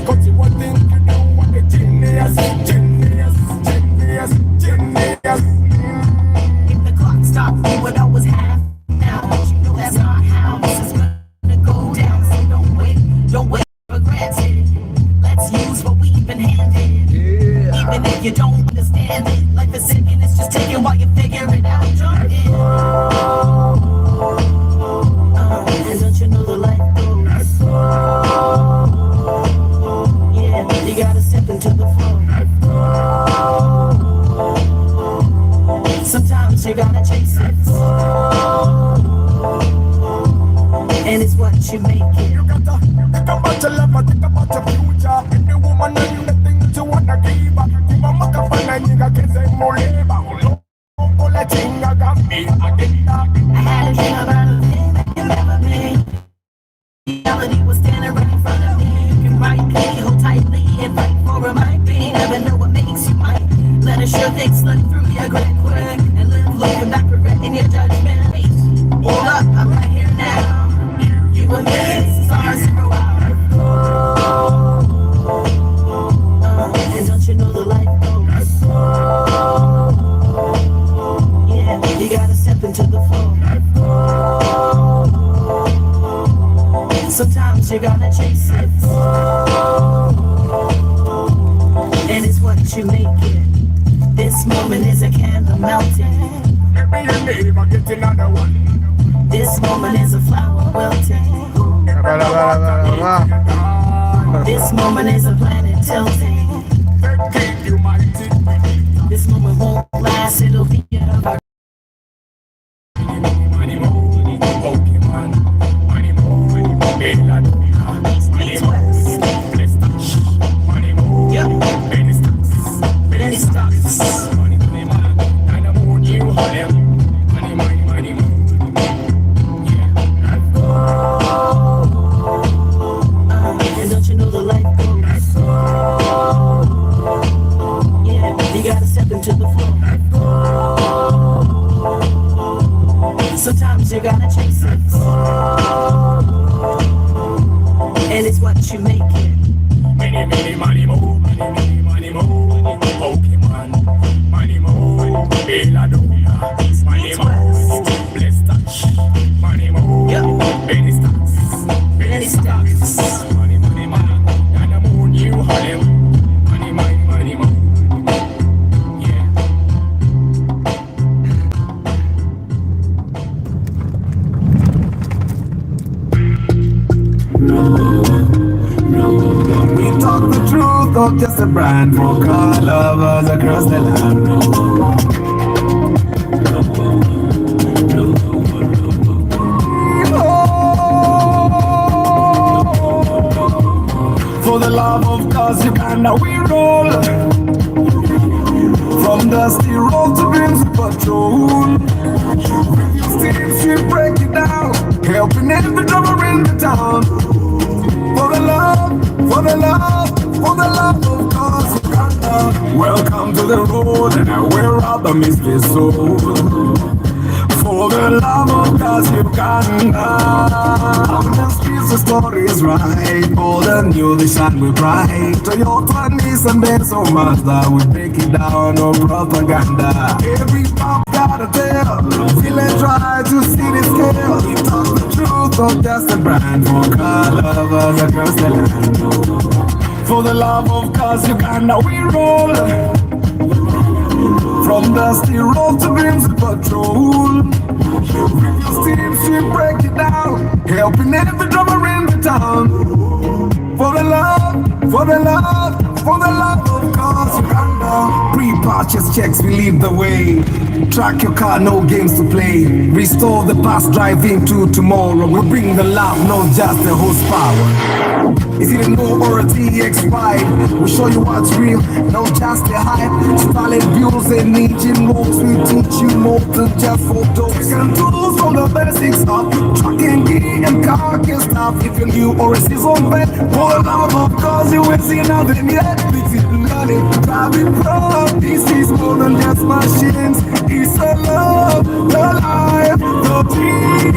But you would think you know what the genius. If the clock stopped, we would always have now. But you know that's not how this is gonna go down. So don't wait for granted. Let's use what we've been handed. Even if you don't understand it, life is sinking, it's just taking while you figure it out. Jump in. And don't you know the life goes? Yeah, you gotta step into the flow. Sometimes you gotta chase it. And it's what you make it. You gotta think about your love, think about your future. Any woman and the things you wanna give. Give a muck up and a nigga can say more labor. All that thing I got me again. I had a dream about a thing that you never made. Reality was standing right in front of me. You can write me, hold tightly, and fight for a might be. Never know what makes you might. Let a sure thing slip through your quick, and live looking back, regretting your judgment. Hold up, I'm right here now. You and me, stars grow out. And don't you know the life goes? Yeah, you gotta step into the flow. Sometimes you gotta chase it. And it's what you make it. This moment is a candle melting. This moment is a flower wilting. This moment is a planet tilting. This moment won't last, it'll be a sometimes you gotta chase it. And it's what you make it. Many, money, mo, money, mo, Pokemon, money, mo, Belladonna, money, mo, blessed touch, money, mo, penny stocks, money, Dynamo, New Harlem, money, mo. Not just a brand for car lovers across the land. For the love of cars, Uganda we roll. From dusty road to beams of patrol. Steam ship break it down, helping every driver in the town. For the love of cars, Uganda. Welcome to the road, and where other mysteries sold. For the love of cars, Uganda. On the streets, the story is right. Old and new, the shine we bright. Toyota, Nissan, Benz, or Mazda, we break it down, no propaganda. Every pop got a tale, feeling try to see the scale. We talk the truth of just a brand for car lovers across the land. For the love of cars, Uganda we roll. From dusty road to beams of patrol. Steam ship break it down, helping every driver in the town. For the love of cars, Uganda. Pre-purchase checks, we lead the way. Track your car, no games to play. Restore the past, drive into tomorrow. We bring the love, not just the horsepower. Is it a no or a TX5? We'll show you what's real, not just the hype. Solid views and engine rolls, we teach you more than just photos. Taking tools from the basics up, trucking, gear and car can stop. If you're new or a season vet, for the love of cars, you ain't seen nothing yet. Fix it, learning, driving proud. This is more than just machines. It's a love, the life, the dream.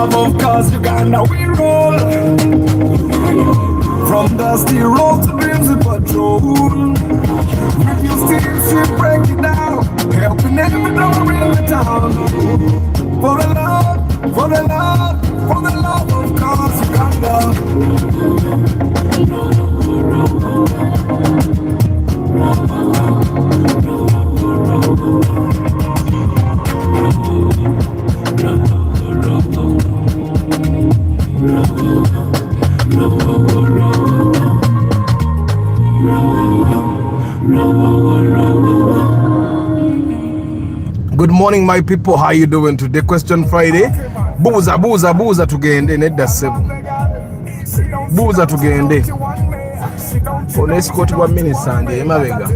love of cars, Uganda we roll. From dusty road to dreams of patrol. If you still break it down, helping every door in the town. For the love, for the love, for the love of cars, Uganda. Good morning, my people. How you doing today? Question Friday. Buuza tugende nedda ssebo. Buuza tugende. Ono esikooti bwa minisita ndi emabega.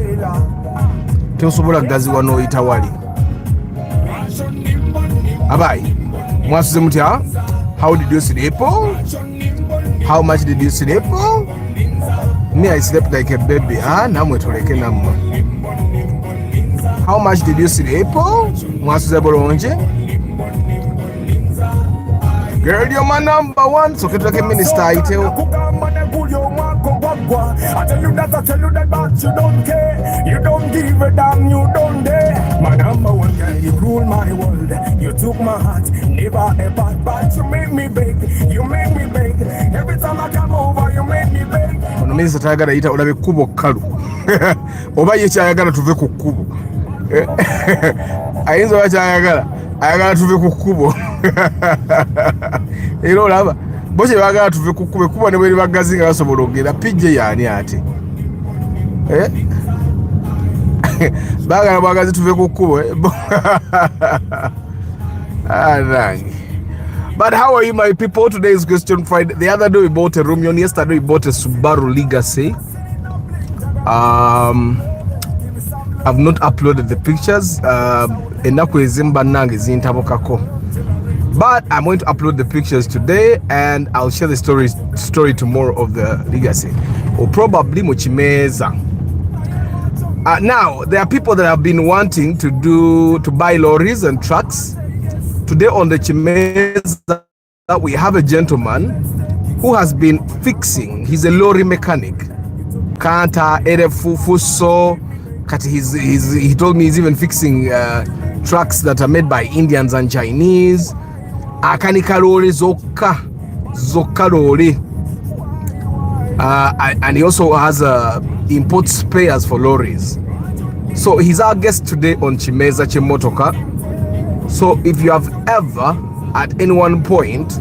Tosobola gaziwa n'oyita wali. Abayi, mwasuze mutya? How did you sleep? How much did you sleep? Me, I slept like a baby. Namwe toleke namwe. How much did you sleep? Mwasuze bulungi? Girl, you're my number one. So ketuleke minister ayitewo. I tell you that, but you don't care. You don't give a damn, you don't dare. My number one girl, you rule my world. You took my heart, never ever, but you made me beg. You made me beg. Every time I come over, you made me beg. Ono minister tayagala yita olabe kubo kalu. Oba ye kyayagala tuve ku kubo. Ayinza wa kyayagala. Ayagala tuve ku kubo. Era olaba. Bose bagala tuve ku kubo kubo ne bwe bagazi nga basobola ogenda pijje yani ate. Bagala bagazi tuve ku kubo. But how are you, my people? Today is question Friday. The other day we bought a Rumion. Yesterday we bought a Subaru Legacy. I've not uploaded the pictures. Enaku ezimba nange zintabokako. But I'm going to upload the pictures today, and I'll share the story tomorrow of the Legacy, or probably Muchimeza. Now there are people that have been wanting to buy lorries and trucks. Today on the Chimeza, we have a gentleman who has been fixing. He's a lorry mechanic. Kanta erefu fuso. He told me he's even fixing trucks that are made by Indians and Chinese. Akanika lorry zokka lorry. And he also has import spares for lorries. So he's our guest today on Chimeza Chimotoka. So if you have ever at any one point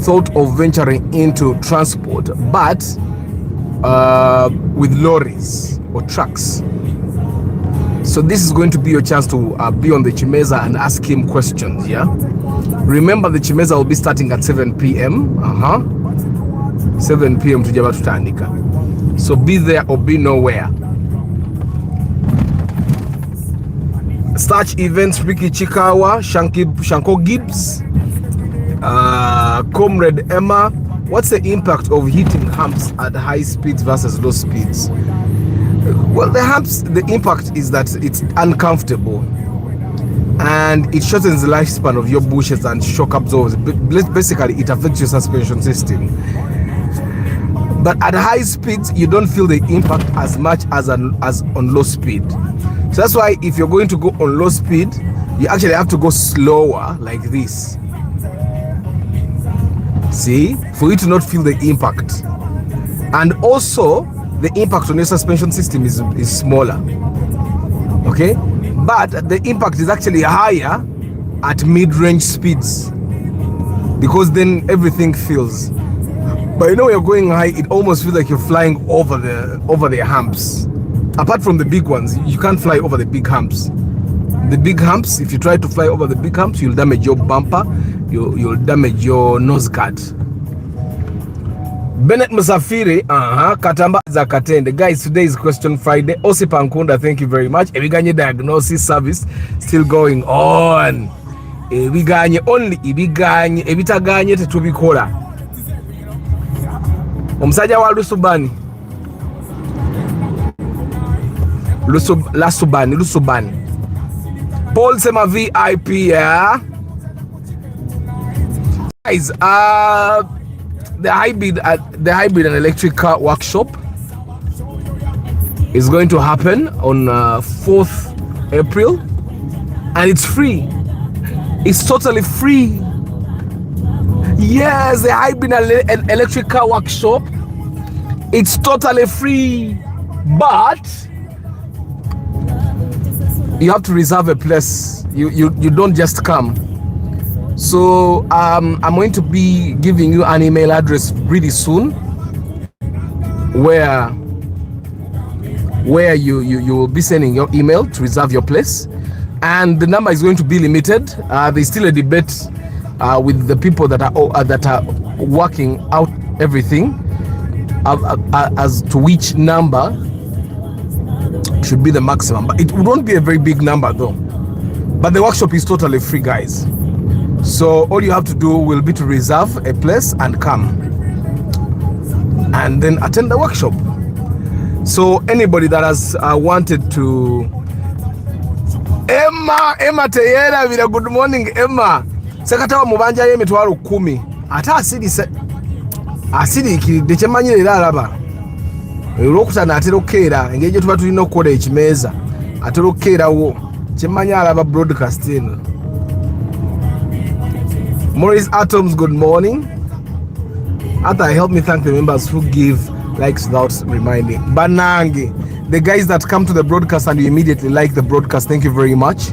thought of venturing into transport, but with lorries or trucks, so this is going to be your chance to be on the Chimeza and ask him questions. Yeah, remember the Chimeza will be starting at 7 p.m. 7 p.m. tujaba tutandika. So be there or be nowhere. Starch events: Ricky Chikawa, Shanko Gibbs, Comrade Emma. What's the impact of hitting humps at high speeds versus low speeds? Well, the impact is that it's uncomfortable and it shortens the lifespan of your bushes and shock absorbers. Basically, it affects your suspension system. But at high speeds, you don't feel the impact as much as on low speed. So that's why if you're going to go on low speed, you actually have to go slower like this. See, for you to not feel the impact. And also, the impact on your suspension system is smaller. Okay? But the impact is actually higher at mid-range speeds, because then everything feels. But you know, when you're going high, it almost feels like you're flying over the humps. Apart from the big ones, you can't fly over the big humps. The big humps, if you try to fly over the big humps, you'll damage your bumper, you'll damage your nose guard. Bennett Musafiri, Katamba Zakatende. Guys, today is Question Friday. Osi Pankunda, thank you very much. Ebiganye diagnosis service still going on. Ebiganye only, ebitaganye tetubikola. Omusajja wa Lusubani. Lusubani. Paul Sema VIP, yeah. guys, the hybrid and electric car workshop is going to happen on 4th April, and it's free. It's totally free. Yes, the hybrid and electric car workshop, it's totally free, but you have to reserve a place. You don't just come. So I'm going to be giving you an email address really soon, where you will be sending your email to reserve your place, and the number is going to be limited. There's still a debate with the people that are working out everything as to which number should be the maximum, but it won't be a very big number though. But the workshop is totally free, guys. So all you have to do will be to reserve a place and come, and then attend the workshop. So anybody that has wanted to, Emma Teyera vila, good morning Emma. Sekatawa mubanja ye mitwalo 10 ata asiri ikiride kyemanyirira alaba olwokutana atera okkeera engeri gye tuba tulina okukola ekimeeza atera okkeerawo kyemanya alaba broadcasting. Maurice Atoms, good morning. Arthur, help me thank the members who give likes without reminding. Banangi, the guys that come to the broadcast and you immediately like the broadcast, thank you very much.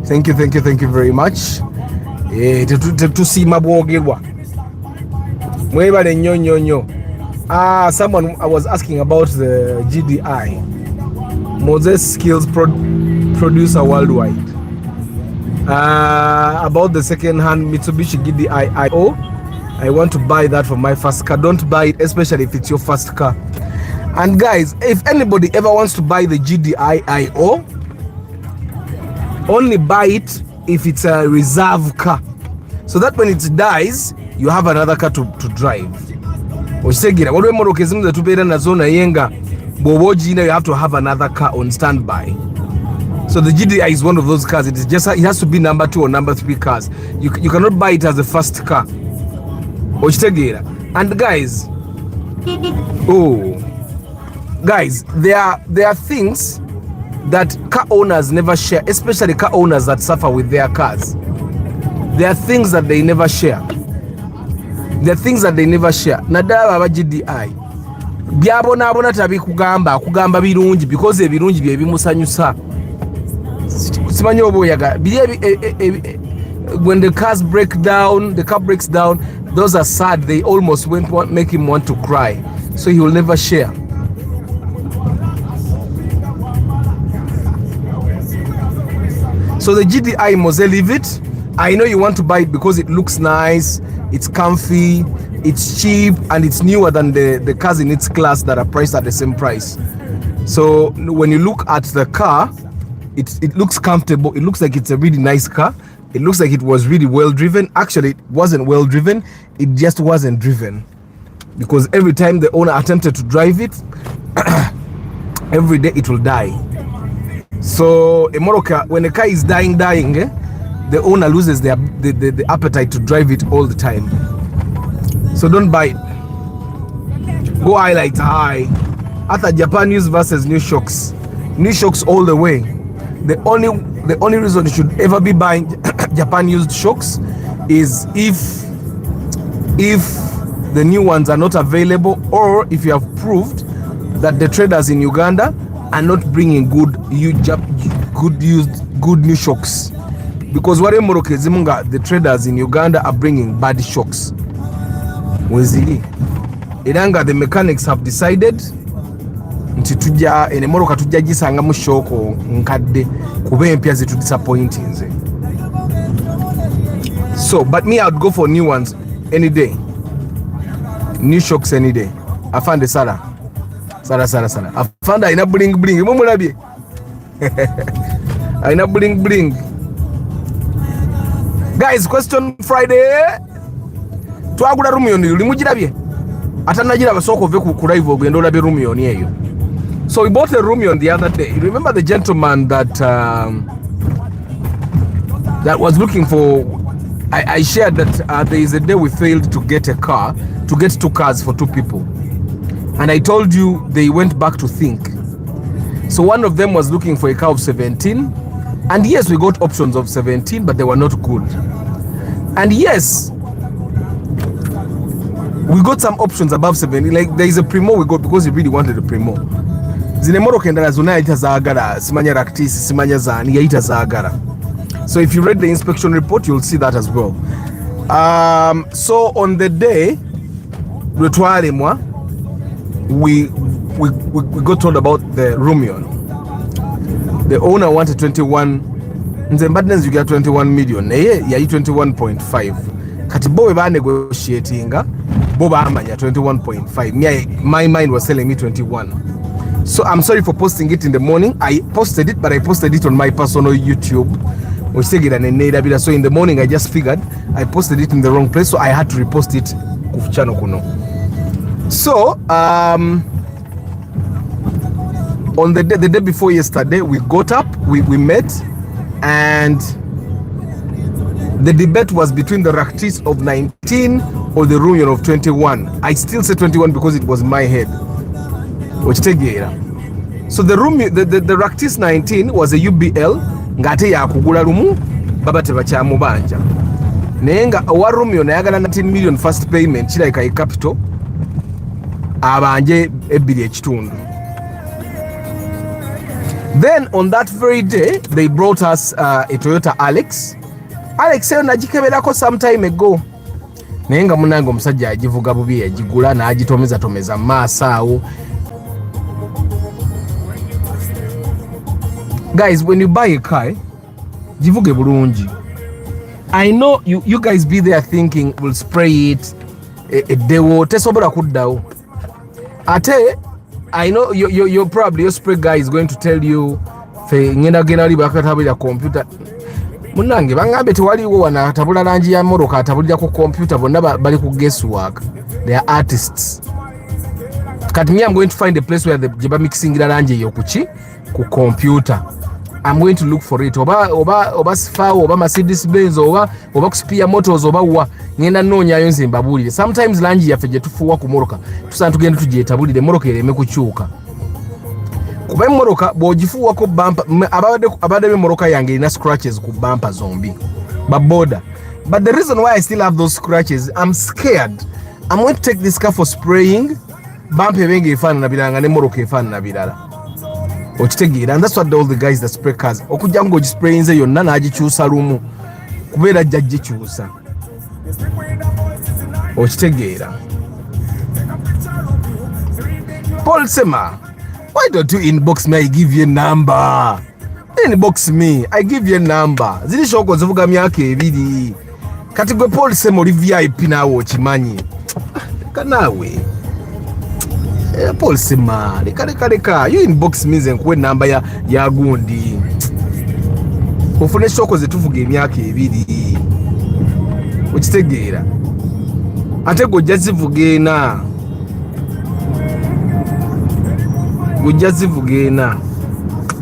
Thank you very much. Tusima bwogerwa mwebale nnyo. Someone was asking about the GDI, Moses Skills Producer Worldwide, about the second-hand Mitsubishi GDI IO. I want to buy that for my first car. Don't buy it, especially if it's your first car. And guys, if anybody ever wants to buy the GDI IO, only buy it if it's a reserve car, so that when it dies you have another car to drive. Osegera waliwo emotoka ezimu zetubeera nazo naye nga bw'oba ogiyina you have to have another car on standby. So the GDI is one of those cars. It has to be number 2 or number 3 cars. You cannot buy it as the first car. Okitegeera. And guys, there are things that car owners never share, especially car owners that suffer with their cars. There are things that they never share. Nadala aba GDI byabonabona kugamba birungi, because ebirungi bye bimusanyusa. Simanyi oboyaga when the car breaks down, those are sad. They almost make him want to cry, so he will never share. So the GDI, must leave it. I know you want to buy it because it looks nice, it's comfy, it's cheap, and it's newer than the cars in its class that are priced at the same price. So when you look at the car, it looks comfortable. It looks like it's a really nice car. It looks like it was really well driven. Actually, it wasn't well driven. It just wasn't driven, because every time the owner attempted to drive it, every day it will die. So in Morocco, when a car is dying, the owner loses the appetite to drive it all the time. So don't buy it. Go highlight high. After Japan use versus new shocks all the way. The only reason you should ever be buying Japan used shocks is if the new ones are not available, or if you have proved that the traders in Uganda are not bringing good new shocks. Because what the traders in Uganda are bringing bad shocks. Iranga, the mechanics have decided nti tujja enemoroka tujja gisanga mu shoko nkadde kuba empya zitu disappointing. So but me, I would go for new ones any day. New shocks any day. Afande Sara. Afande aina bling mumulabye. Aina bling. Guys, question Friday. Twagula Rumion ulimugirabye? Atanagira basoko ove ku live ogenda olabye Rumion eyo. So we bought a Rumion the other day. You remember the gentleman that was looking for I shared that there is a day we failed to get two cars for 2 people. And I told you they went back to think. So one of them was looking for a car of 17. And yes, we got options of 17, but they were not good. And yes, we got some options above 17. Like there is a Primo we got because we really wanted a Primo. Zine moroka endala zonna yaita zaagala, simanya raktisi, simanya zani, yaita zaagala. So if you read the inspection report, you'll see that as well. So on the day, we got told about the Rumion. The owner wanted 21. Nze mbadde you get 21 million. Naye yayi 21.5. Kati bo ba negotiatinga, bo ba amanya 21.5. My mind was telling me 21. So I'm sorry for posting it in the morning. I posted it, but I posted it on my personal YouTube. So in the morning I just figured I posted it in the wrong place, so I had to repost it ku channel kuno. So on the day before yesterday, we got up, we met, and the debate was between the Raktis of 19 or the Rumion of 21. I still say 21 because it was in my head. So the Raktis 19 was a UBL ngate yakugula lumu baba tebakyamu nenga owa Rumion ayagala 19 million first payment kirayika e capital abanje ebbiri ekitundu. Then on that very day they brought us a Toyota Alex eyo nagikeberako some time ago nenga munange omusajja agivuga bubi yagigula n'agitomeza maaso awo. Guys, when you buy a car, jivuge bulungi. I know you guys be there thinking we'll spray it dewo tesobola kuddawo. Ate I know you're probably your spray guy is going to tell you fe ngenda gena liba akatabulira computer. Munange bangambe tewaliwo wana tabula langi ya moroka atabulira ku computer bonna bali ku guesswork. They are artists. Kati me I'm going to find a place where the jiba mixing langi yokuchi ku computer. I'm going to look for it. Oba Sifao, oba Mercedes-Benz, oba Kuspia Motors, oba wa ngenda nonya yonse mbabulire. Sometimes langi yaffe gye tufuwa ku moroka tusana tugenda tujetabulire moroka ereme kukyuka. Kuba moroka bw'ogifuwa ko bumper abadde moroka yange ina scratches ku bumper zombi. Baboda. But the reason why I still have those scratches, I'm scared. I'm going to take this car for spraying. Bumper ebenge efaanana biranga ne moroka efaanana birala. And that's what all the guys that spray cars okujja ngo gisprayinze yonna n'agikyusa lumu kubeera ajja gikyusa okitegeera. Paul Sema, why don't you inbox me? I give you a number. Inbox me, I give you a number. Zili shoko zivuga myaka ebiri kati gwe Paul Sema oli VIP nawe okimanyi kanawe. Paul Sema, leka you inbox me nkuwe namba ya gundi ofune shoko zetuvuga emyaka ebiri okitegeera ate gojja zivugeena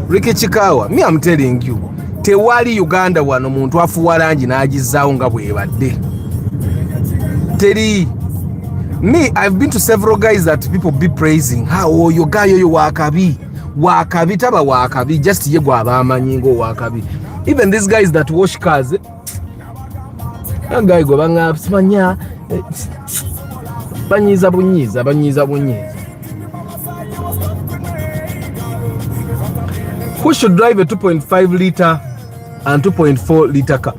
Ricky Chikawa, me I'm telling you tewali Uganda wano muntu afuwa langi n'agizaawo nga bwebadde teri. Me, I've been to several guys that people be praising. How your guy you wakabi taba wakabi just ye gwa bamanyi ngo wakabi. Even these guys that wash cars, a guy go banga smanya banyiza bunyiza. Who should drive a 2.5 liter and 2.4 liter car?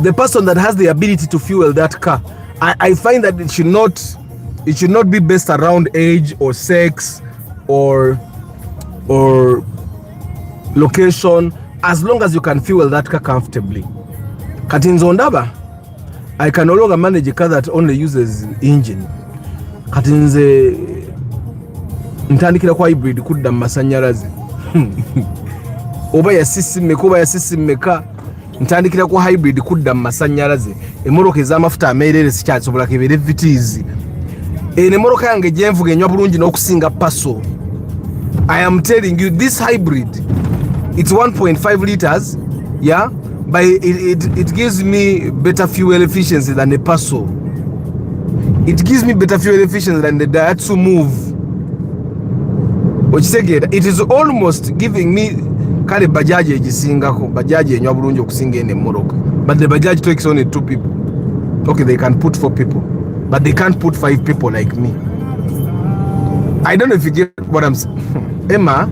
The person that has the ability to fuel that car. I find that it should not be based around age or sex or location, as long as you can fuel that car comfortably. Katinzo ndaba, I can no longer manage a car that only uses engine. Katinze ntandikira kwa hybrid kudda masanyalazi. Oba ya system meka ntandikira ku hybrid kudda masanyalaze emoroka ez'amafuta ameerere sikyasobola kebere vitizi ene moroka yange gyenvuga enywa bulungi n'okusinga paso. I am telling you this hybrid, it's 1.5 liters, yeah, but it gives me better fuel efficiency than a Passo. It gives me better fuel efficiency than the Daihatsu Move. It is almost giving me kale bajaji egisingako, bajaji enywa bulungi okusinga ene mmoroka. But the bajaj takes only 2 people. Okay, they can put 4 people, but they can't put 5 people like me. I don't know if you get what I'm saying. Emma,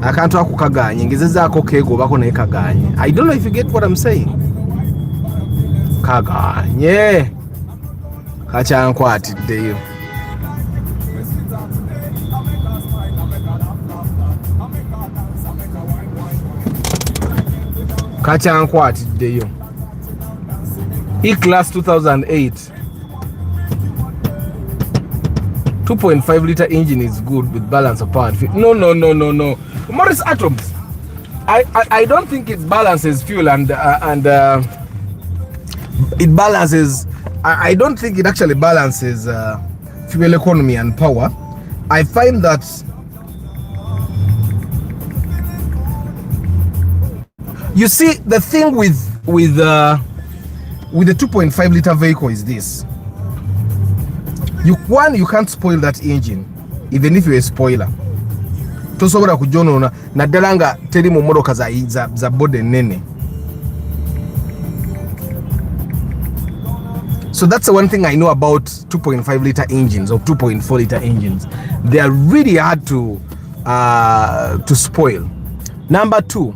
akantu akukaganye ngezezaako kego bako naye kaganye. I don't know if you get what I'm saying. Kaganye kacyankwatiddeyo. Kacyankwatiddeyo. E-Class 2008. 2.5 liter engine is good with balance of power. No. Morris Atoms. I don't think it balances fuel and it balances. I don't think it actually balances fuel economy and power. I find that you see the thing with the 2.5 liter vehicle is this. You can't spoil that engine even if you're a spoiler. Tosobola kujonona naddala nga teri mu motoka za bode nene. So that's the one thing I know about 2.5 liter engines or 2.4 liter engines. They are really hard to spoil. Number 2,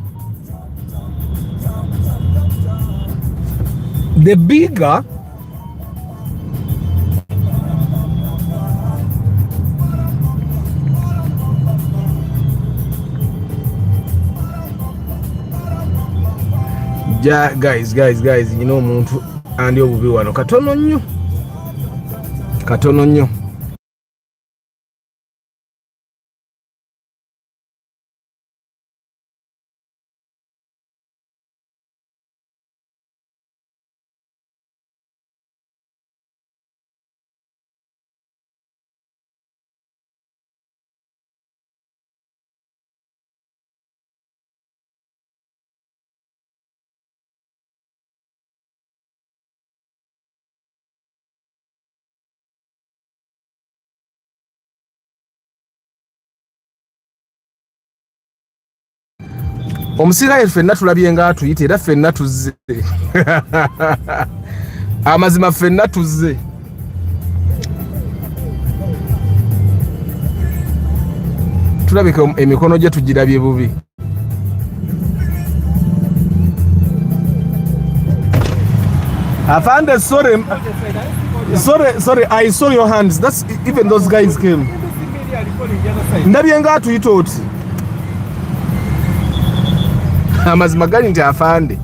the bigger guys, you know muntu andi obubi wano katono nnyo. Omusirayi ffenna tulabye nga atuyita era ffenna tuzze. Amazima ffenna tuzze. Tulabika emikono gye tugirabye bubi. Afande, sorry, I saw your hands. That's even those guys came. Ndabye nga atuyita oti. Amazima gali nti afande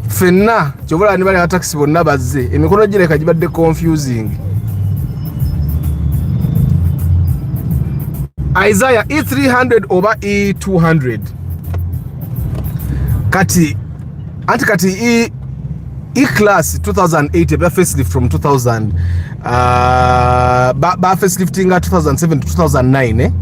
ffenna kyobola ni bali taxi bonna bazze emikono gireka gibadde confusing. Isaiah E300 over E200 kati E-Class 2008 ba facelift from 2000 ba facelifting 2007 to 2009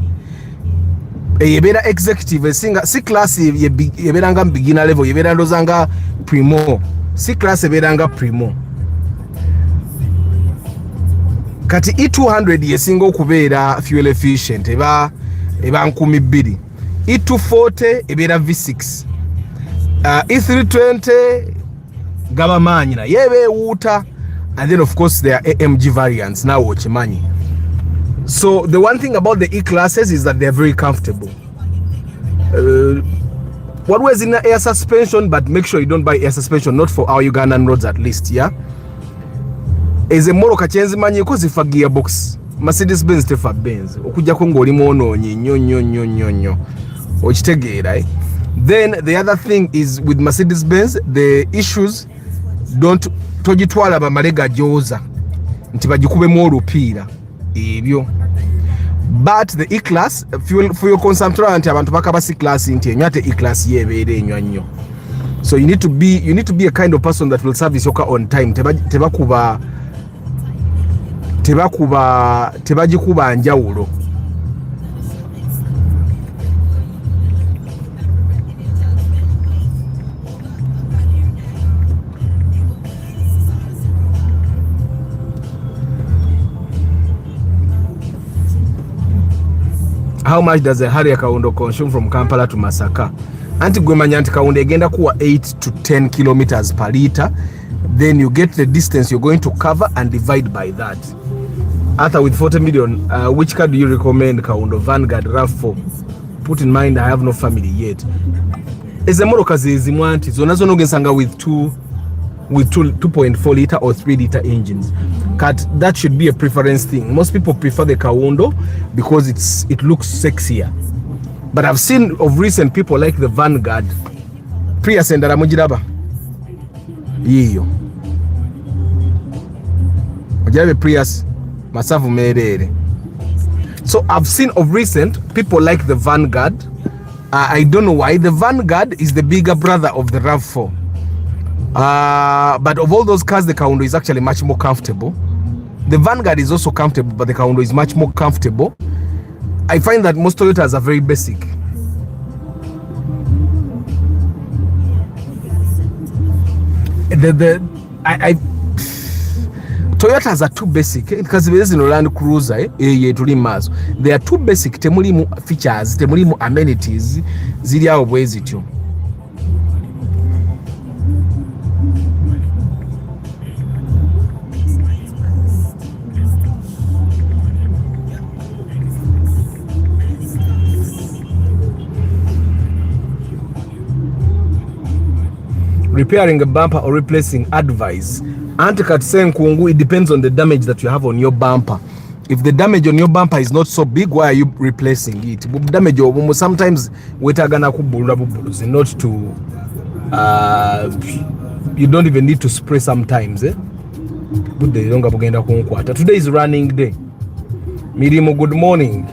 yebera executive singa si class yeberanga beginner level yebera ndozanga primo si class yeberanga primo kati E200 yesinga okubeera fuel efficient eba 1200 E240 ebera V6 E320 gaba manyina yebe wuta and then of course there are AMG variants now ochimanyi. So the one thing about the E-Classes is that they're very comfortable. What was in the air suspension, but make sure you don't buy air suspension, not for our Ugandan roads at least, yeah? Is a moro kachenzi manye kozi fa gearbox. Mercedes-Benz tefa Benz. Okuja kongo limono nyo. Ochitegeera, right? Then the other thing is with Mercedes-Benz, the issues don't tojitwala ba malega joza. Nti bagikubemu olupiira. Ebyo. But the E-Class fuel consumption anti abantu bakaba C-Class nti enyate E-Class yebere enywa nnyo. So you need to be a kind of person that will service your car on time. Tebagikuba njawulo. how much does a Harrier Kawundo consume from Kampala to Masaka? Anti gwemanya nti Kawundo egenda kuwa 8 to 10 kilometers per liter. Then you get the distance you're going to cover and divide by that. After with 40 million, which car do you recommend, Kawundo? Vanguard, RAV4. Put in mind, I have no family yet. Is the motoka zimwanti zona zono gensanga with 2.4 liter or 3 liter engines. That should be a preference thing. Most people prefer the Kawundo because it looks sexier. But I've seen of recent people like the Vanguard. Prius and Ramujiraba. Iyo. Ojave Prius masafu merere. So I've seen of recent people like the Vanguard. I don't know why. The Vanguard is the bigger brother of the RAV4. But of all those cars, the Kawundo is actually much more comfortable. The Vanguard is also comfortable, but the Kawundo is much more comfortable. I find that most Toyotas are very basic. Toyotas are too basic because there is no Land Cruiser tulimazo. They are too basic. Temulimu features, temulimu amenities zili awo bwezi tu. Repairing a bumper or replacing advice. Anti-Kungu, it depends on the damage that you have on your bumper. If the damage on your bumper is not so big, why are you replacing it? Damage sometimes not to you don't even need to spray sometimes. Today is running day. Mirimo, good morning.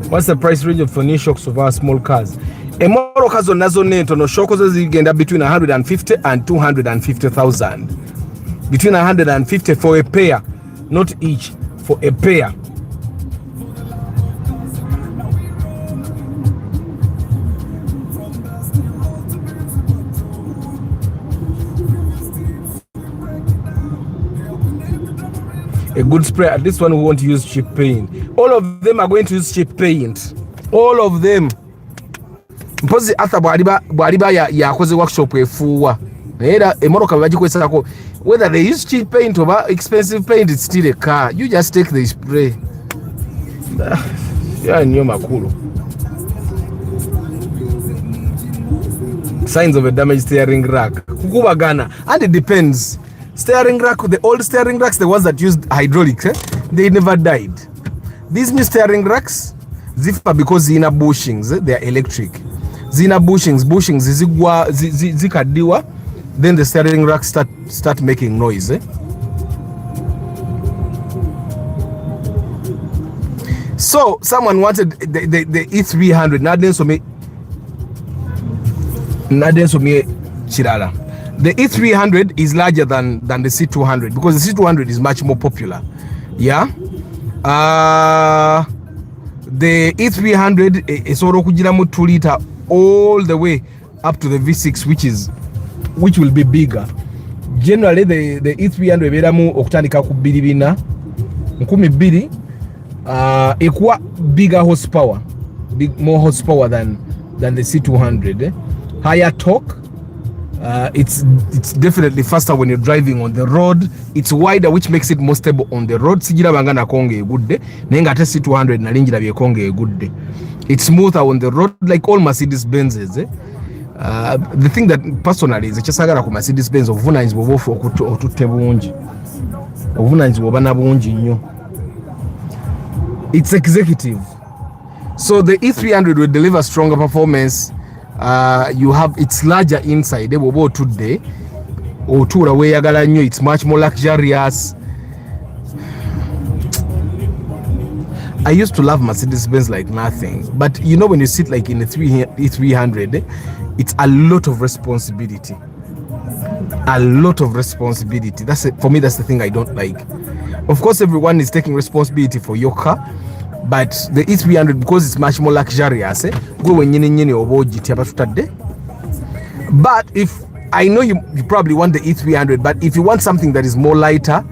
What's the price range for new shocks of our small cars? Emoro kazo nazo neto no shocks zigenda between 150 and 250,000. Between 150 for a pair, not each, for a pair. A good spray, at this one we won't use cheap paint. All of them are going to use cheap paint. All of them. Mpozi ata bwaliba ya koze workshop efuwa. Era emoroka bagikwesa ko whether they use cheap paint or expensive paint, it's still a car. You just take the spray. Yeah, nyo makulu. Signs of a damaged steering rack. Kukubagana. And it depends. Steering rack, the old steering racks, the ones that used hydraulics, they never died. These new steering racks, zifa because zina bushings, they are electric. Zina bushings zikadiwa, then the steering racks start making noise. So someone wanted the E300. Naden somi chirala. The E300 is larger than the C200 because the C200 is much more popular. Yeah. The E300 is oro kujiramu 2 liter all the way up to the V6, which will be bigger. Generally, the E300 beramu okutandika ku 2 12 equal bigger horsepower, more horsepower than the C200. Higher torque. It's definitely faster when you're driving on the road. It's wider, which makes it more stable on the road. Sijira bangana konge good day. Nenga te C200 na linjira bye konge good day. It's smoother on the road, like all Mercedes-Benzes. The thing that personally is chasagara ku Mercedes-Benz ovunanyizi bobofu okutte bungi. Ovunanyizi bobana bungi nnyo. It's executive. So the E300 will deliver stronger performance. It's larger inside. Today, it's much more luxurious. I used to love Mercedes-Benz like nothing, but you know when you sit like in a E300, it's a lot of responsibility. A lot of responsibility. That's it. For me, that's the thing I don't like. Of course, everyone is taking responsibility for your car, but the E300, because it's much more luxurious, but if I know you probably want the E300, but if you want something that is more lighter,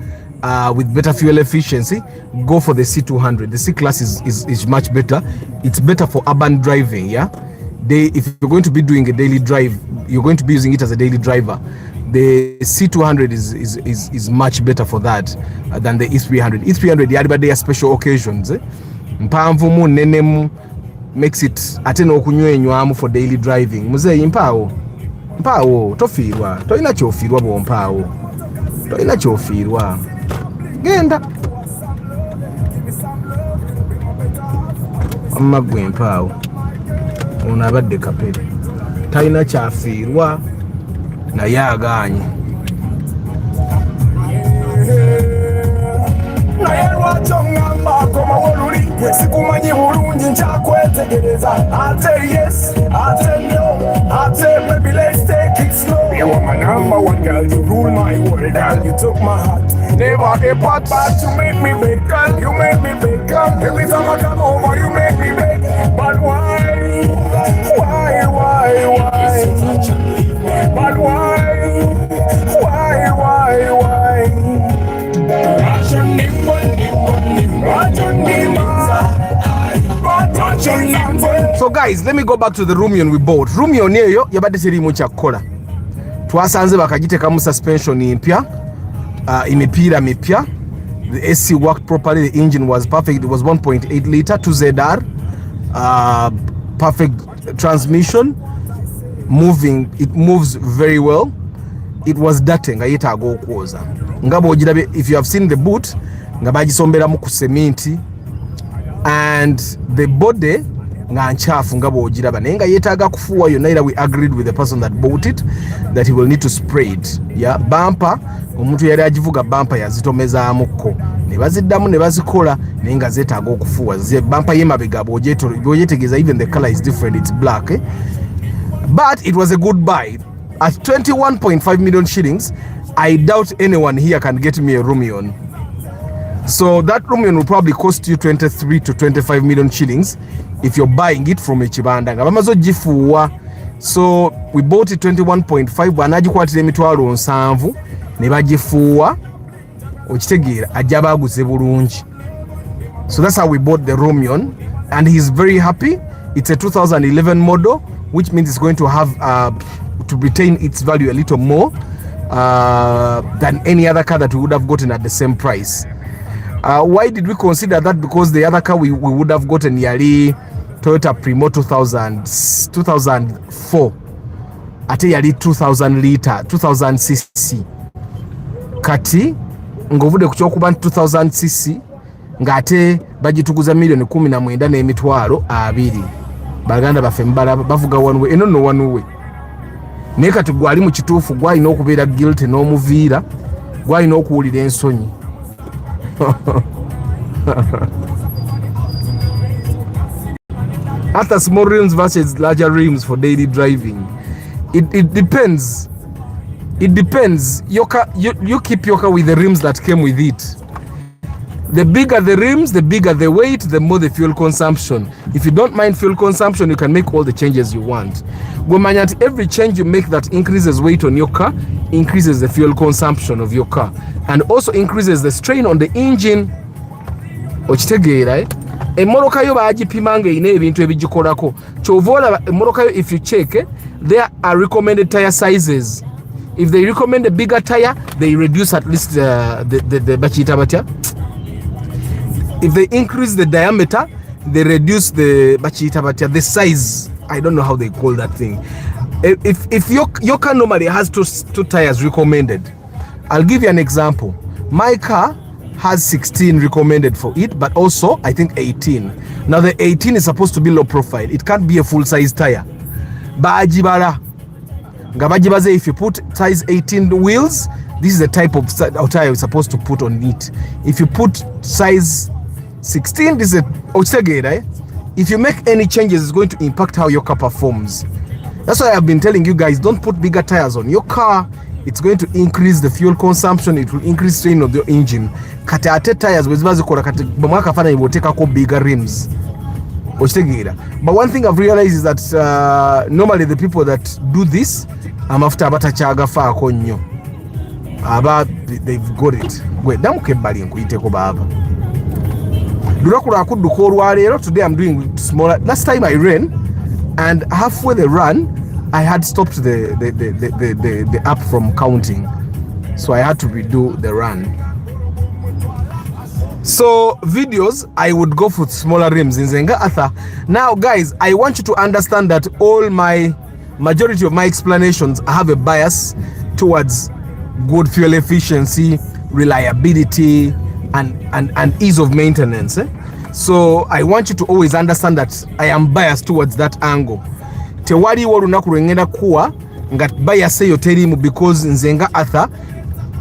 with better fuel efficiency, go for the C200. The C-Class is much better. It's better for urban driving. Yeah, if you're going to be doing a daily drive, you're going to be using it as a daily driver. The C200 is much better for that than the E300. E300 yaliba there special occasions. Mpamvu mu nenemu makes it ateno okunywenywamu for daily driving. Muzeyi mpawo tofiirwa, tolina kyofiirwa bwompaawo, tolina kyofiirwa, genda amma gwe mpaawo, ono abadde kapere, talina kyafiirwa naye agaanye. naye lwaki oŋŋamba akoma woluli sikumanyi bulungi nkyakwetegereza ate yes ate no ate maybe let's take it slow. You were my number one girl, you rule my world, girl, you took my heart. Never a part, but you made me big, girl, you made me big, girl. Every time I come over, you make me big. But why? But why? So guys, let me go back to the Rumion we bought. Rumion eyo yabadde serimu kyakukola. Twasanze bakagitekamu suspension empya, imipiira mipya. The AC worked properly, the engine was perfect. It was 1.8 liter 2ZR, perfect transmission, moving, it moves very well. It was dirty nga yetaaga okwoza. Ngabo ojirabe, if you have seen the boot, nga bagisomberamu ku cementi, and the body nga nchafu ngabo ojiraba naye nga yetaaga kufuwa yonna. Era we agreed with the person that bought it that he will need to spray it. Yeah, bumper, omuntu yali agivuga bumper yazitomezaamuko ne baziddamu ne bazikola naye nga zeetaaga okufuwa. Bumper yemabega bw'oyetegeeza, even the color is different, it's black, eh? But it was a good buy. At 21.5 million shillings, I doubt anyone here can get me a Rumion. So that Rumion will probably cost you 23 to 25 million shillings if you're buying it from a Chibanda. So we bought it 21.5, bwanagikwatira emitwalo 7 ne bagifuwa, okitegeera ajja baaguze bulungi. So that's how we bought the Rumion, and he's very happy. It's a 2011 model, which means it's going to have to retain its value a little more than any other car that we would have gotten at the same price. Why did we consider that? Because the other car we would have gotten yali Toyota Primo 2004 ate yali 2000 liter 2000 cc, kati ngovude kuchokuba 2000 cc ngate bagituguza milioni 19 n'emitwalo 2. Baganda baffe mbala bavuga one way eno no one way. Naye kati gwali mu kituufu gwalina okubeera guilty n'omuviira, gwalina okuwulira ensonyi. After small rims versus larger rims for daily driving, it depends. It depends. You keep your car with the rims that came with it. The bigger the rims, the bigger the weight, the more the fuel consumption. If you don't mind fuel consumption, you can make all the changes you want. Gomanyat, every change you make that increases weight on your car increases the fuel consumption of your car and also increases the strain on the engine. Okitegeera, eh? Emmoloka yo baagipimanga ine ebintu ebigikolako. Kyovola emmoloka yo, if you check, there are recommended tire sizes. If they recommend a bigger tire, they reduce at least the bachita batya. If they increase the diameter, they reduce the the size. I don't know how they call that thing. If your car normally has two tires recommended, I'll give you an example. My car has 16 recommended for it, but also I think 18. Now the 18 is supposed to be low profile. It can't be a full size tire. Baajibara. Ngabajibaze, if you put size 18 wheels, this is the type of tire you're supposed to put on it. If you put size 16 is a right? If you make any changes, it's going to impact how your car performs. That's why I've been telling you guys, don't put bigger tires on your car. It's going to increase the fuel consumption. It will increase strain of the engine. Kati ate tires wezibazikola kati bamwaka fana iboteka ko bigger rims. But one thing I've realized is that normally the people that do this, I'm after abatachaga fa konyo. Aba they've got it. Gwe damuke bali nkuyiteko baba. Durakura akudduka olwaleero. Today I'm doing smaller. Last time I ran, and halfway the run, I had stopped the app from counting, so I had to redo the run. So videos, I would go for smaller rims in Zenga Atha. Now guys, I want you to understand that majority of my explanations have a bias towards good fuel efficiency, reliability, and ease of maintenance. So I want you to always understand that I am biased towards that angle. Tewali olunaku lwengenda kuwa nga bias eyo terimu, because Nzenga Arthur,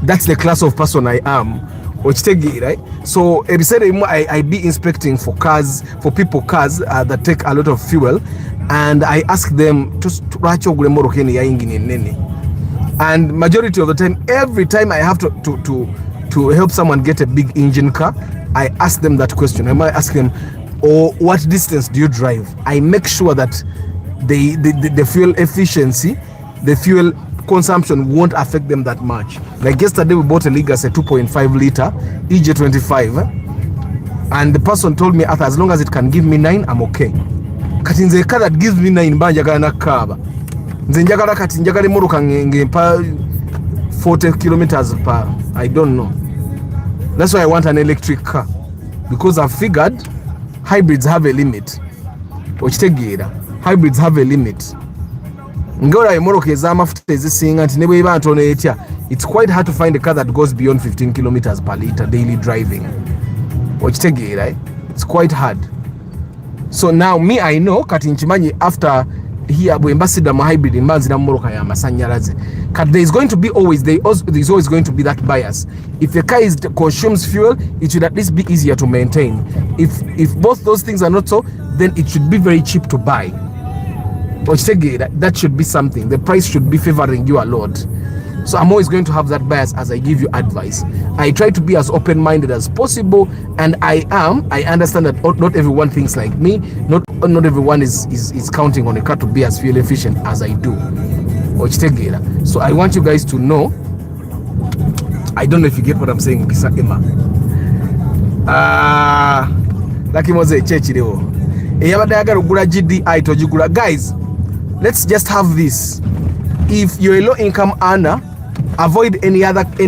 that's the class of person I am. Right? So I be inspecting for cars, for people cars that take a lot of fuel, and I ask them to and majority of the time, every time I have to help someone get a big engine car, I ask them that question. I might ask them, what distance do you drive? I make sure that the fuel efficiency, the fuel consumption won't affect them that much. Like yesterday we bought a Legas, a 2.5 liter EJ25, and the person told me, as long as it can give me 9, I'm okay. Kati nze car that gives me 9 njagala nakaba. Nze njagala kati njagala emotoka ngempa 40 kilometers per, I don't know. That's why I want an electric car, because I've figured hybrids have a limit. Hybrids have a limit. It's quite hard to find a car that goes beyond 15 kilometers per liter daily driving. Right? It's quite hard. So now me, I know kati nchimanyi after here ambassador hybrid imbanzira moroka ya masanyalaze. There's going to be there's always going to be that bias. If the car consumes fuel, it should at least be easier to maintain. If both those things are not so, then it should be very cheap to buy. That should be something. The price should be favoring you a lot. So I'm always going to have that bias as I give you advice. I try to be as open-minded as possible, and I understand that not everyone thinks like me. Not everyone is counting on a car to be as fuel efficient as I do. So I want you guys to know. I don't know if you get what I'm saying, Kisa Emma. Like was a church guys, let's just have this. If you're a low-income earner, avoid any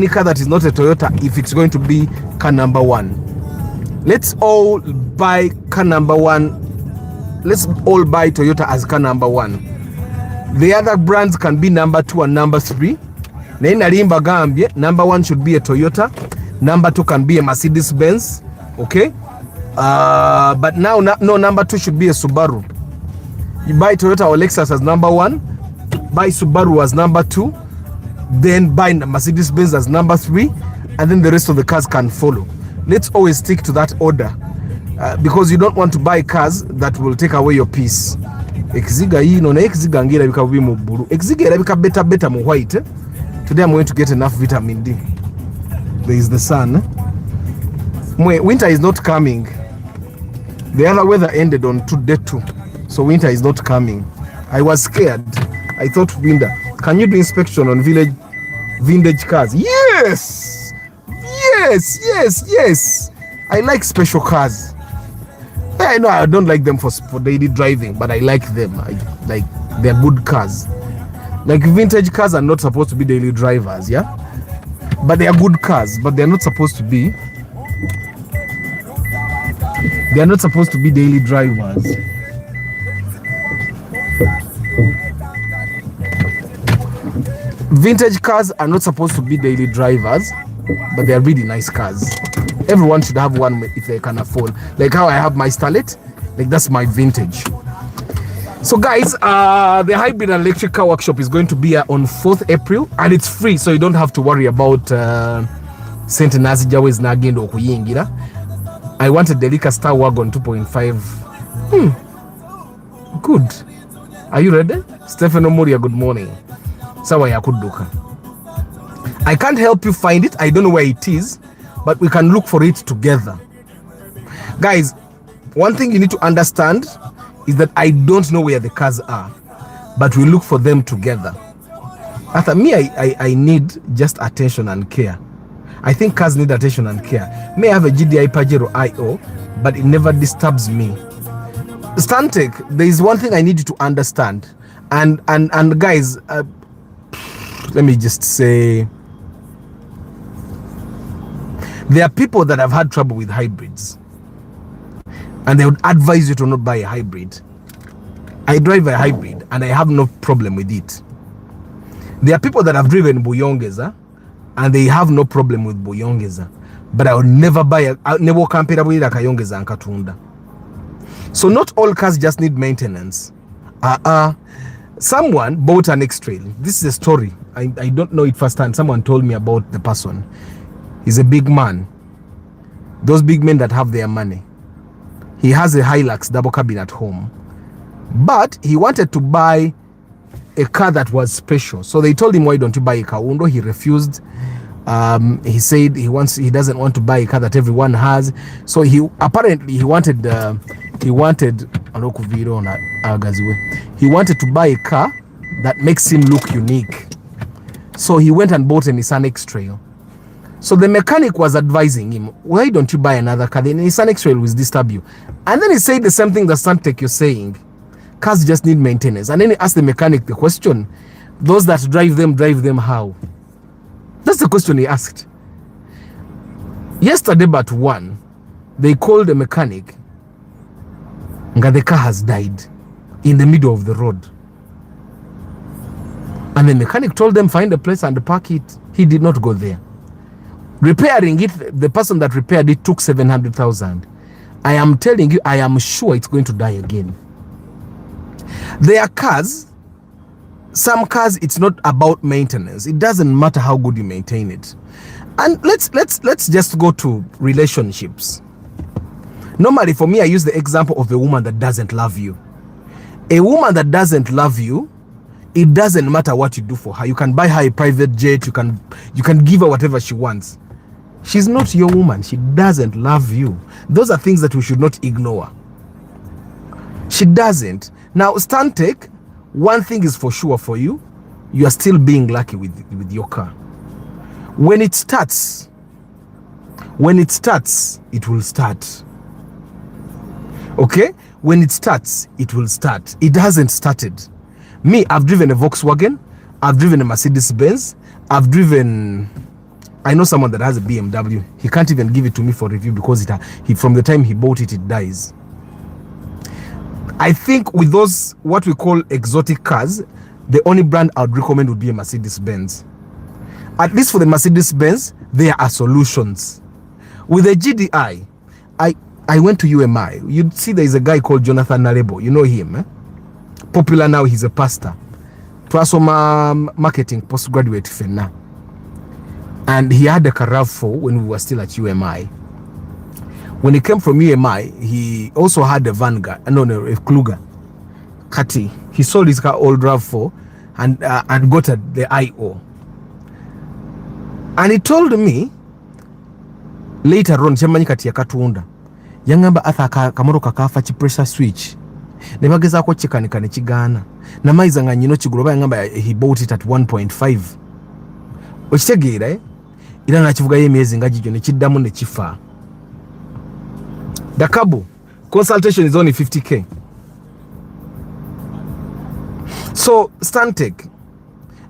car that is not a Toyota if it's going to be car number 1. Let's all buy car number 1. Let's all buy Toyota as car number 1. The other brands can be number 2 and number 3. Number 1 should be a Toyota. Number 2 can be a Mercedes-Benz. Okay? But now, no, number 2 should be a Subaru. You buy Toyota or Lexus as number 1, buy Subaru as number 2, then buy Mercedes-Benz as number 3, and then the rest of the cars can follow. Let's always stick to that order, because you don't want to buy cars that will take away your peace. Exiga yino na exiga ngira bika bubi mu bulu. Exiga erabika better mu white. Today I'm going to get enough vitamin D. There is the sun. Winter is not coming. The other weather ended on day 2. So winter is not coming. I was scared. I thought winter. Can you do inspection on vintage cars? Yes! Yes! I like special cars. I know I don't like them for daily driving, but I like them. They're good cars. Like vintage cars are not supposed to be daily drivers, yeah? But they are good cars, but they're not supposed to be. They are not supposed to be daily drivers. Vintage cars are not supposed to be daily drivers, but they are really nice cars. Everyone should have one if they can afford. Like how I have my Starlet, like that's my vintage. So guys, the hybrid and electric car workshop is going to be on 4th April, and it's free, so you don't have to worry about sente nazijawezi nagenda okuyingira. I wanted the Delica Star Wagon 2.5. Good. Are you ready? Stefano Moria, good morning. Sawa ya kuduka. I can't help you find it. I don't know where it is, but we can look for it together. Guys, one thing you need to understand is that I don't know where the cars are, but we look for them together. After me, I need just attention and care. I think cars need attention and care. May have a GDI Pajero IO, but it never disturbs me. Stantec, there is one thing I need you to understand. And guys, let me just say, there are people that have had trouble with hybrids, and they would advise you to not buy a hybrid. I drive a hybrid and I have no problem with it. There are people that have driven Buyongeza and they have no problem with Buyongeza, but I would never buy I never compare with Kayongeza and Katunda. So not all cars just need maintenance. Someone bought an X-Trail. This is a story. I don't know it firsthand. Someone told me about the person. He's a big man. Those big men that have their money. He has a Hilux double cabin at home, but he wanted to buy a car that was special. So they told him, why don't you buy a Kaundo? He refused. He said he doesn't want to buy a car that everyone has. So he wanted to buy a car that makes him look unique. So he went and bought a Nissan X-Trail. So the mechanic was advising him, why don't you buy another car? The Nissan X-Trail will disturb you. And then he said the same thing that Stantec you're saying. Cars just need maintenance. And then he asked the mechanic the question, those that drive them how? That's the question he asked. Yesterday but 1, they called the mechanic and the car has died in the middle of the road. And the mechanic told them, find a place and park it. He did not go there. Repairing it, the person that repaired it took 700,000. I am telling you, I am sure it's going to die again. There are cars, some cars, it's not about maintenance. It doesn't matter how good you maintain it. And let's just go to relationships. Normally for me, I use the example of a woman that doesn't love you. A woman that doesn't love you, it doesn't matter what you do for her. You can buy her a private jet, you can give her whatever she wants. She's not your woman. She doesn't love you. Those are things that we should not ignore. She doesn't. Now, Stantec, one thing is for sure for you, you are still being lucky with your car. When it starts, it will start. Okay? When it starts, it will start. It hasn't started. Me, I've driven a Volkswagen, I've driven a Mercedes-Benz, I know someone that has a BMW. He can't even give it to me for review because from the time he bought it, it dies. I think with those, what we call exotic cars, the only brand I would recommend would be a Mercedes-Benz. At least for the Mercedes-Benz, there are solutions. With the GDI, I went to UMI. You'd see there is a guy called Jonathan Narebo. You know him, eh? Popular now, he's a pastor. Twasoma marketing postgraduate fena. And he had a RAV4 when we were still at UMI. When he came from UMI, he also had a Vanguard, a Kluger. Kati. He sold his car old RAV4 and got the IO. And he told me later on, chamanyi kati ya Katunda, yangamba atha kamoro kakafa chi pressure switch. Nebageza ko chikanika ne kigana. Na maiza nga nyino kiguloba yangamba he bought it at 1.5. Okitegeera eh? Ira na kivuga yemyezi nga gijo ne kiddamu ne kifa. The cabo consultation is only 50k. So Stantec,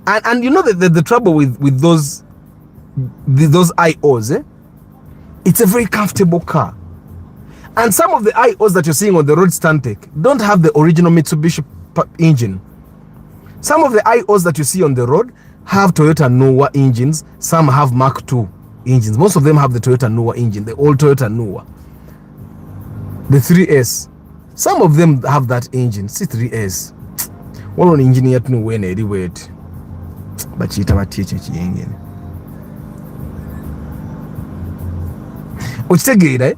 and you know the trouble with those IOs, eh? It's a very comfortable car. And some of the IOs that you're seeing on the road, Stantec, don't have the original Mitsubishi engine. Some of the IOs that you see on the road have Toyota Noah engines. Some have Mark II engines. Most of them have the Toyota Noah engine, the old Toyota Noah. The 3S. Some of them have that engine, C3S. One on engineer to know when any wait. But she never teach it engine. Which right?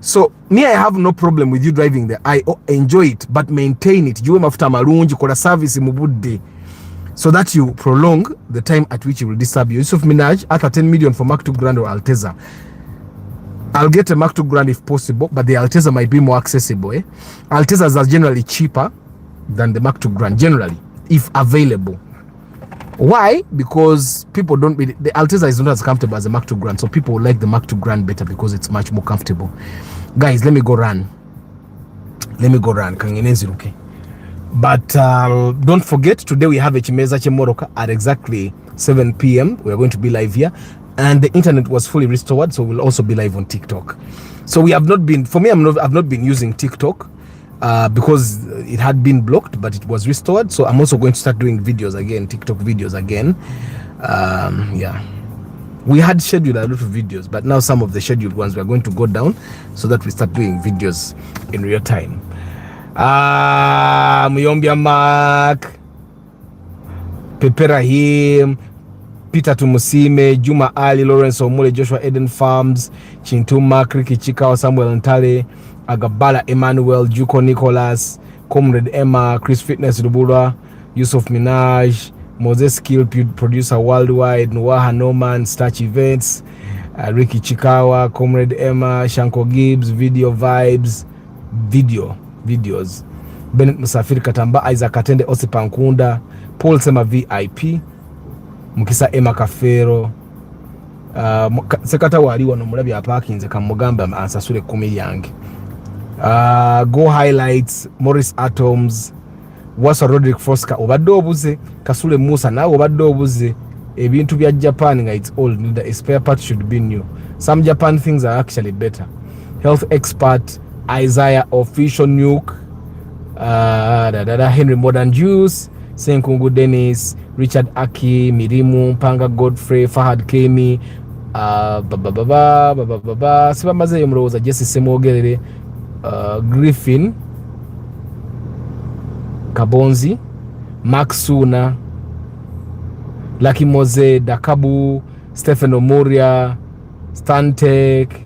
So me, I have no problem with you driving there. I enjoy it, but maintain it. Juwe mafuta marungi, kola service mu budde, so that you prolong the time at which it will disturb you. Yusuf Minaj, after 10 million for Mark II Grand or Alteza. I'll get a Mark II Grand if possible, but the Alteza might be more accessible. Altezas are generally cheaper than the Mark II Grand, generally, if available. Why? Because people don't be, the Alteza is not as comfortable as the Mark II Grand, so people like the Mark II Grand better because it's much more comfortable. Guys, let me go run. Okay. But don't forget, today we have a Chimeza Chemoroka at exactly 7 p.m. We are going to be live here, and the internet was fully restored, so we'll also be live on TikTok. So we have not been, for me, I've not been using TikTok because it had been blocked, but it was restored. So I'm also going to start doing videos again, TikTok videos again. Yeah, we had scheduled a lot of videos, but now some of the scheduled ones we are going to go down so that we start doing videos in real time. Muyombia Mark, Pepe Rahim, Peter Tumusime, Juma Ali, Lawrence Omule, Joshua Eden Farms, Chintu Mark, Ricky Chikao, Samuel Ntale, Agabala Emmanuel, Juko Nicholas, Comrade Emma, Chris Fitness Rubura, Yusuf Minaj, Moses Skill Producer Worldwide, Nuaha Norman, Starch Events, Ricky Chikawa, Comrade Emma, Shanko Gibbs, Video Vibes, videos, Bennett Musafiri Katamba, Isaac Katende, Osipankunda, Paul Sema VIP, Mukisa Emma Kafero, Sekata waliwo no mulabi aparkinze kamugamba ansasule 10 yange. Go Highlights, Morris Atoms, Wasa Roderick Fosca, obadde obuze, Kasule Musa nawe obadde obuze. Ebintu bya Japan nga it's old, the spare part should be new. Some Japan things are actually better. Health Expert, Isaiah Official Nuke, Henry Modern Juice, Senkungu Dennis, Richard Aki, Mirimu, Panga Godfrey, Fahad Kemi, Sibamaze Yomroza, Jesse Semogerere, Griffin, Kabonzi, Max Suna, Lucky Mose, Dakabu, Stephen Omoria, Stantec,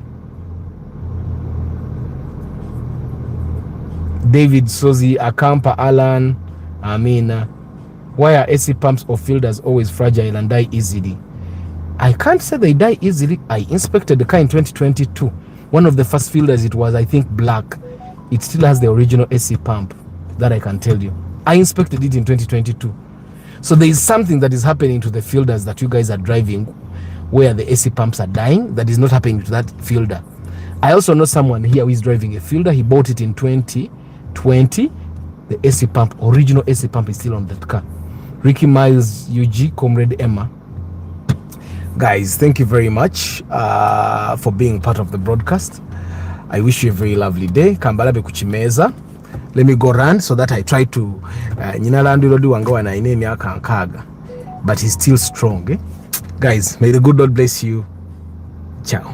David Sozi, Akampa Alan, Amina. Why are AC pumps or filters always fragile and die easily? I can't say they die easily. I inspected the car in 2022. One of the first filters, it was, I think, black. It still has the original AC pump. That I can tell you. I inspected it in 2022. So there is something that is happening to the filters that you guys are driving where the AC pumps are dying. That is not happening to that filter. I also know someone here who is driving a filter. He bought it in 2020. The AC pump, original AC pump, is still on that car. Ricky Miles, UG, Comrade Emma. Guys, thank you very much for being part of the broadcast. I wish you a very lovely day. Kambalabe kuchimeza. Let me go run so that I try to nyina landu lodi wangawa na ine miaka nkaga, but he's still strong. Guys, may the good Lord bless you. Ciao.